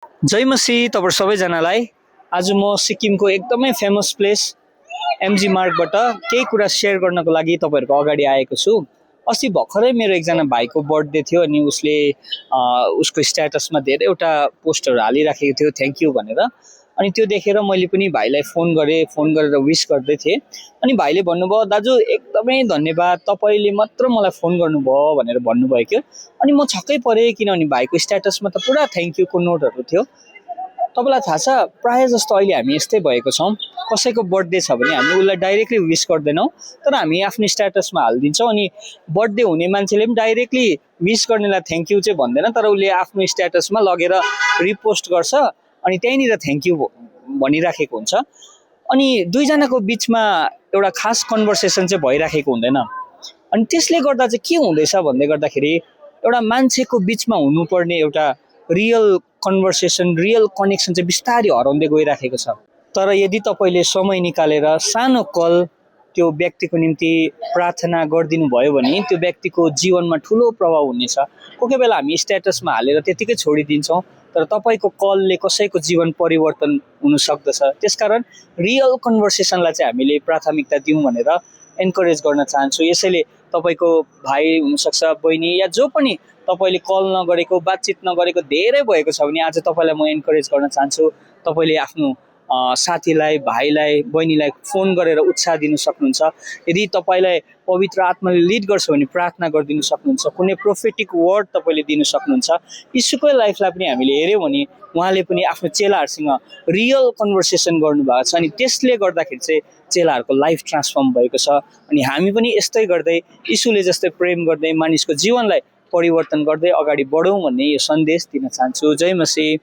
जय मसी तपाईँ सबैजनालाई। आज म सिक्किमको एकदमै फेमस प्लेस एमजी मार्गबाट केही कुरा सेयर गर्नको लागि तपाईँहरूको अगाडि आएको छु। अस्ति भर्खरै मेरो एकजना भाइको बर्थडे थियो अनि उसले उसको स्ट्याटसमा धेरैवटा पोस्टहरू हालिराखेको थियो थ्याङ्क यू भनेर। अनि त्यो देखेर मैले पनि भाइलाई फोन गरेँ, फोन गरेर विस गर्दै थिएँ। अनि भाइले भन्नुभयो, दाजु एकदमै धन्यवाद, तपाईँले मात्र मलाई फोन गर्नुभयो भनेर भन्नुभयो क्या। अनि म छक्कै परेँ किनभने भाइको स्ट्याटसमा त पुरा थ्याङ्क यूको नोटहरू थियो। तपाईँलाई थाहा छ प्रायः जस्तो अहिले हामी यस्तै भएको छौँ। कसैको बर्थडे छ भने हामी उसलाई डाइरेक्टली विस गर्दैनौँ, तर हामी आफ्नो स्ट्याटसमा हालिदिन्छौँ। अनि बर्थडे हुने मान्छेले पनि डाइरेक्टली विस गर्नेलाई थ्याङ्क यू चाहिँ भन्दैन, तर उसले आफ्नो स्ट्याटसमा लगेर रिपोस्ट गर्छ अनि त्यहीँनिर थ्याङ्क यू भनिराखेको हुन्छ। अनि दुईजनाको बिचमा एउटा खास कन्भर्सेसन चाहिँ भइराखेको हुँदैन। अनि त्यसले गर्दा चाहिँ के हुँदैछ भन्दै गर्दाखेरि एउटा मान्छेको बिचमा हुनुपर्ने एउटा रियल कन्भर्सेसन, रियल कनेक्सन चाहिँ बिस्तारै हराउँदै गइराखेको छ। तर यदि तपाईँले समय निकालेर सानो कल त्यो व्यक्तिको निम्ति प्रार्थना गरिदिनु भयो भने त्यो व्यक्तिको जीवनमा ठुलो प्रभाव हुनेछ। कोही बेला हामी स्ट्याटसमा हालेर त्यतिकै छोडिदिन्छौँ, तर तपाईँको कलले कसैको जीवन परिवर्तन हुन सक्दछ। त्यसकारण रियल कन्भर्सेसनलाई चाहिँ हामीले प्राथमिकता दिउँ भनेर एन्करेज गर्न चाहन्छु। यसैले तपाईँको भाइ हुनसक्छ, बहिनी या जो पनि तपाईँले कल नगरेको, बातचित नगरेको धेरै भएको छ भने आज तपाईँलाई म एन्करेज गर्न चाहन्छु। तपाईँले आफ्नो साथीलाई, भाइलाई, बहिनीलाई फोन गरेर उत्साह दिन सक्नुहुन्छ। यदि तपाईँलाई पवित्र आत्माले लिड गर्छ भने प्रार्थना गरिदिनु सक्नुहुन्छ। कुनै प्रोफेटिक वर्ड तपाईँले दिनु सक्नुहुन्छ। यीशुकै लाइफलाई पनि हामीले हेऱ्यौँ भने उहाँले पनि आफ्नो चेलाहरूसँग रियल कन्भर्सेसन गर्नुभएको छ। अनि त्यसले गर्दाखेरि चाहिँ चेलाहरूको लाइफ ट्रान्सफर्म भएको छ। अनि हामी पनि यस्तै गर्दै यीशुले जस्तै प्रेम गर्दै मानिसको जीवनलाई परिवर्तन गर्दै अगाडि बढौँ भन्ने यो सन्देश दिन चाहन्छु। जय मसीह।